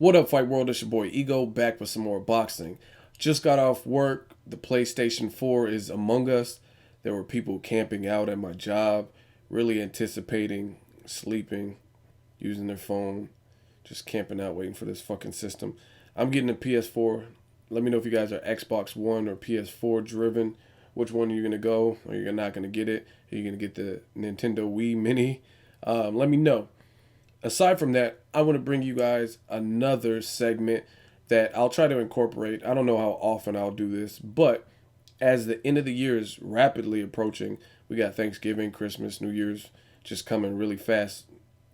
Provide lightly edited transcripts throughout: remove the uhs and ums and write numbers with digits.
What up, Fight World? It's your boy Ego back with some more boxing. Just got off work. The PlayStation 4 is among us. There were people camping out at my job, really anticipating sleeping, using their phone, just camping out waiting for this fucking system. I'm getting a PS4. Let me know if you guys are Xbox One or PS4 driven. Which one are you going to go? Or you're not going to get it? Are you going to get the Nintendo Wii Mini? Let me know. Aside from that, I want to bring you guys another segment that I'll try to incorporate. I don't know how often I'll do this, but as the end of the year is rapidly approaching, we got Thanksgiving, Christmas, New Year's just coming really fast.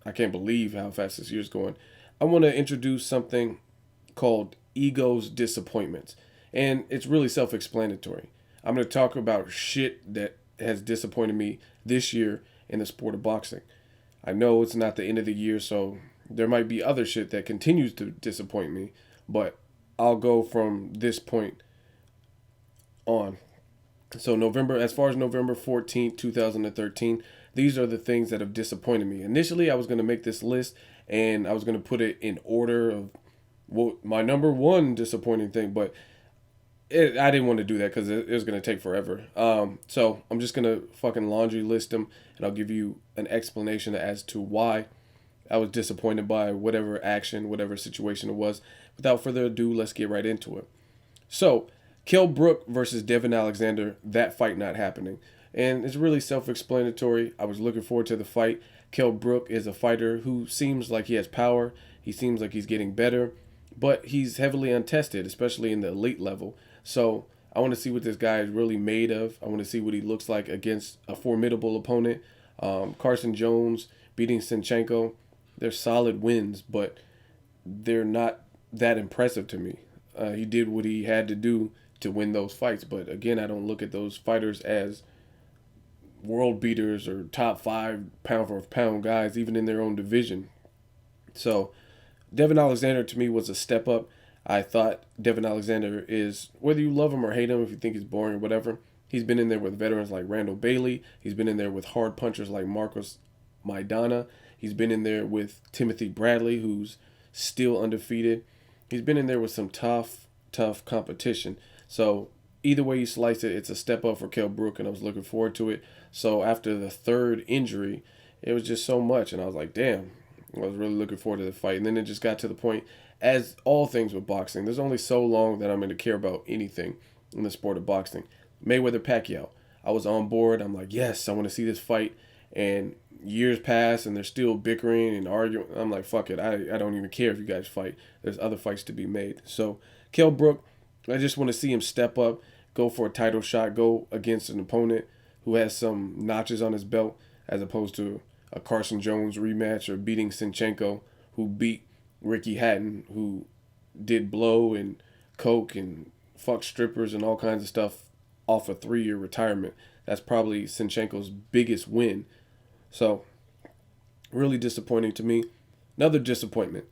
I can't believe how fast this year's going. I want to introduce something called Ego's Disappointments, and it's really self explanatory. I'm going to talk about shit that has disappointed me this year in the sport of boxing. I know it's not the end of the year, so there might be other shit that continues to disappoint me, but I'll go from this point on. So as far as November 14th, 2013, these are the things that have disappointed me. Initially, I was going to make this list and I was going to put it in order of my number one disappointing thing, but I didn't want to do that because it was going to take forever. So I'm just going to fucking laundry list them, and I'll give you an explanation as to why I was disappointed by whatever action, whatever situation it was. Without further ado, let's get right into it. So, Kell Brook versus Devon Alexander, that fight not happening. And it's really self-explanatory. I was looking forward to the fight. Kell Brook is a fighter who seems like he has power. He seems like he's getting better, but he's heavily untested, especially in the elite level. So I want to see what this guy is really made of. I want to see what he looks like against a formidable opponent. Carson Jones beating Sinchenko, they're solid wins, but they're not that impressive to me. He did what he had to do to win those fights, but again, I don't look at those fighters as world beaters or top 5 pound for pound guys, even in their own division. So Devon Alexander to me was a step up. I thought Devon Alexander is, whether you love him or hate him, if you think he's boring or whatever, he's been in there with veterans like Randall Bailey. He's been in there with hard punchers like Marcos Maidana. He's been in there with Timothy Bradley, who's still undefeated. He's been in there with some tough competition. So either way you slice it, it's a step up for Kell Brook, and I was looking forward to it. So after the third injury, it was just so much, and I was like, damn, I was really looking forward to the fight. And then it just got to the point, as all things with boxing, there's only so long that I'm going to care about anything in the sport of boxing. Mayweather Pacquiao, I was on board. I'm like, yes, I want to see this fight. And years pass and they're still bickering and arguing. I'm like, fuck it. I don't even care if you guys fight. There's other fights to be made. So Kell Brook, I just want to see him step up, go for a title shot, go against an opponent who has some notches on his belt, as opposed to a Carson Jones rematch or beating Sinchenko, who beat Ricky Hatton, who did blow and coke and fuck strippers and all kinds of stuff off a 3-year retirement. That's probably Sinchenko's biggest win. So, really disappointing to me. Another disappointment.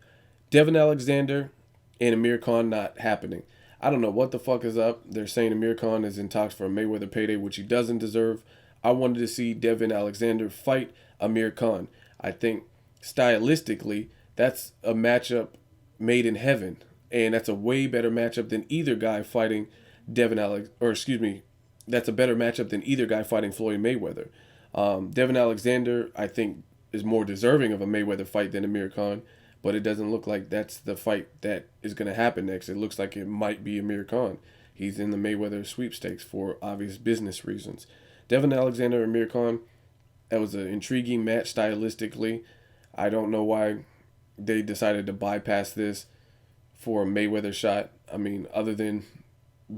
Devon Alexander and Amir Khan not happening. I don't know what the fuck is up. They're saying Amir Khan is in talks for a Mayweather payday, which he doesn't deserve. I wanted to see Devon Alexander fight Amir Khan. I think stylistically, that's a matchup made in heaven, and that's a way better matchup than either guy fighting that's a better matchup than either guy fighting Floyd Mayweather. Devon Alexander, I think, is more deserving of a Mayweather fight than Amir Khan, but it doesn't look like that's the fight that is going to happen next. It looks like it might be Amir Khan. He's in the Mayweather sweepstakes for obvious business reasons. Devon Alexander and Amir Khan, that was an intriguing match stylistically. I don't know why they decided to bypass this for a Mayweather shot. I mean, other than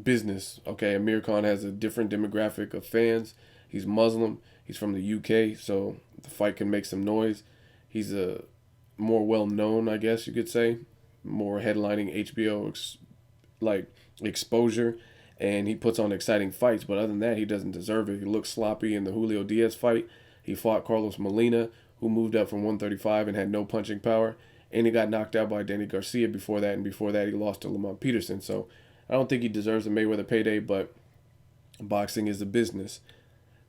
business. Okay, Amir Khan has a different demographic of fans. He's Muslim. He's from the UK, so the fight can make some noise. He's a more well-known, I guess you could say, more headlining HBO exposure, and he puts on exciting fights. But other than that, he doesn't deserve it. He looked sloppy in the Julio Diaz fight. He fought Carlos Molina, who moved up from 135 and had no punching power, and he got knocked out by Danny Garcia before that, and before that he lost to Lamont Peterson. So I don't think he deserves a Mayweather payday, but boxing is a business.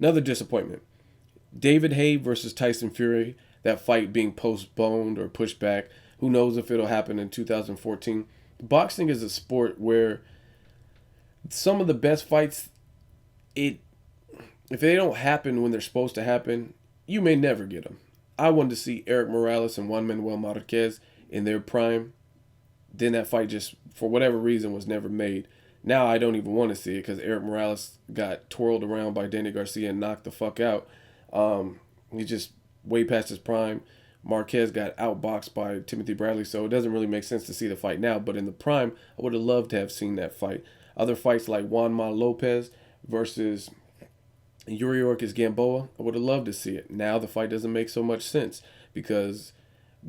Another disappointment. David Haye versus Tyson Fury, that fight being postponed or pushed back Who knows if it'll happen in 2014. Boxing is a sport where some of the best fights, it if they don't happen when they're supposed to happen, you may never get them. I wanted to see Eric Morales and Juan Manuel Marquez in their prime. Then that fight just, for whatever reason, was never made. Now I don't even want to see it because Eric Morales got twirled around by Danny Garcia and knocked the fuck out. He's just way past his prime. Marquez got outboxed by Timothy Bradley, so it doesn't really make sense to see the fight now. But in the prime, I would have loved to have seen that fight. Other fights like Juanma Lopez versus Yuriorkis Gamboa, I would have loved to see it. Now the fight doesn't make so much sense because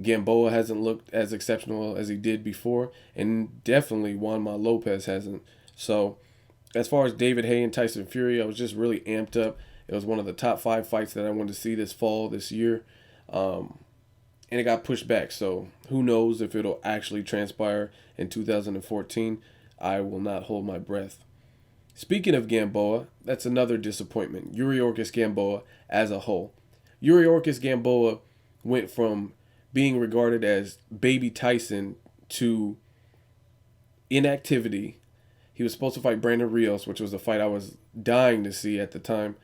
Gamboa hasn't looked as exceptional as he did before, and definitely Juanma Lopez hasn't. So as far as David Haye and Tyson Fury, I was just really amped up. It was one of the top 5 fights that I wanted to see this fall, this year. And it got pushed back. So who knows if it'll actually transpire in 2014. I will not hold my breath. Speaking of Gamboa, that's another disappointment. Yuriorkis Gamboa as a whole. Yuriorkis Gamboa went from being regarded as baby Tyson to inactivity. He was supposed to fight Brandon Rios, which was a fight I was dying to see at the time.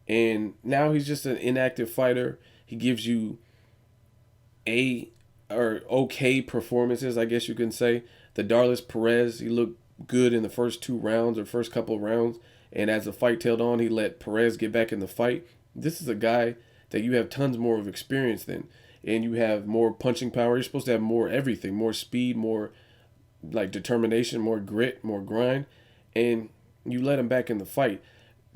And now he's just an inactive fighter. He gives you okay performances, I guess you can say. The Darlis Perez, he looked good in the first 2 rounds or first couple of rounds. And as the fight tailed on, he let Perez get back in the fight. This is a guy that you have tons more of experience than. And you have more punching power. You're supposed to have more everything. More speed, more like determination, more grit, more grind. And you let him back in the fight.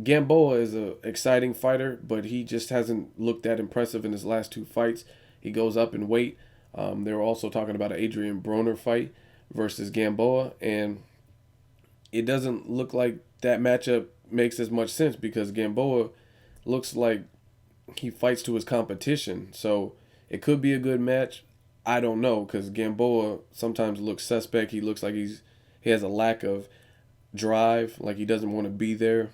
Gamboa is an exciting fighter, but he just hasn't looked that impressive in his last 2 fights. He goes up in weight. They were also talking about an Adrian Broner fight versus Gamboa, and it doesn't look like that matchup makes as much sense because Gamboa looks like he fights to his competition. So it could be a good match. I don't know because Gamboa sometimes looks suspect. He looks like he has a lack of drive, like he doesn't want to be there.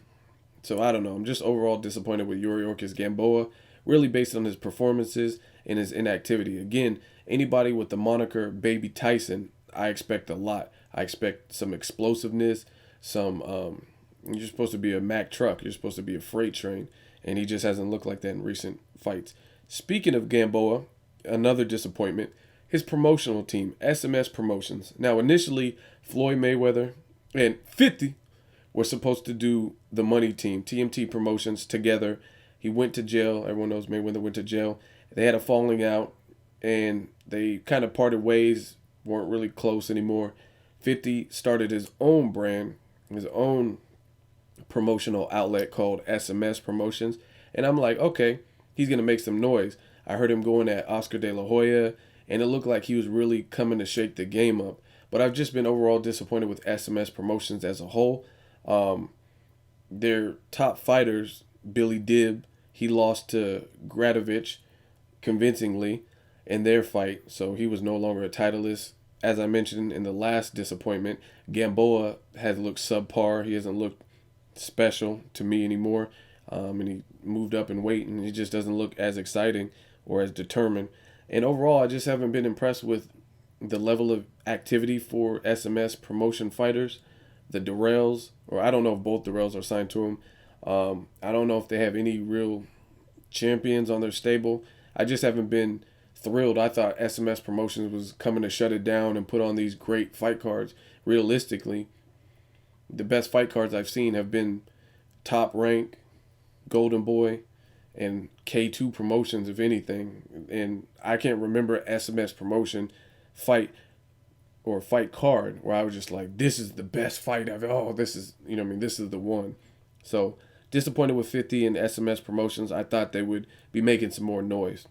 So I don't know. I'm just overall disappointed with Yuriorkis Gamboa, really based on his performances and his inactivity. Again, anybody with the moniker Baby Tyson, I expect a lot. I expect some explosiveness, you're supposed to be a Mack truck. You're supposed to be a freight train. And he just hasn't looked like that in recent fights. Speaking of Gamboa, another disappointment, his promotional team, SMS Promotions. Now, initially, Floyd Mayweather and 50 were supposed to do the money team, TMT Promotions, together. He went to jail. Everyone knows Mayweather went to jail. They had a falling out, and they kind of parted ways, weren't really close anymore. 50 started his own brand, his own promotional outlet called SMS Promotions. And I'm like, okay, he's going to make some noise. I heard him going at Oscar De La Hoya, and it looked like he was really coming to shake the game up. But I've just been overall disappointed with SMS Promotions as a whole. Their top fighters, Billy Dibb, he lost to Gradovich convincingly in their fight, so he was no longer a titleist. As I mentioned in the last disappointment, Gamboa has looked subpar. He hasn't looked special to me anymore, and he moved up in weight, and he just doesn't look as exciting or as determined. And overall, I just haven't been impressed with the level of activity for SMS promotion fighters. The Durrells, or I don't know if both Durrells are signed to him. I don't know if they have any real champions on their stable. I just haven't been thrilled. I thought SMS Promotions was coming to shut it down and put on these great fight cards. Realistically, the best fight cards I've seen have been Top Rank, Golden Boy, and K2 Promotions, if anything. And I can't remember SMS Promotion fight or fight card where I was just like, this is the best fight I've, this is, this is the one. So disappointed with 50 and SMS Promotions. I thought they would be making some more noise.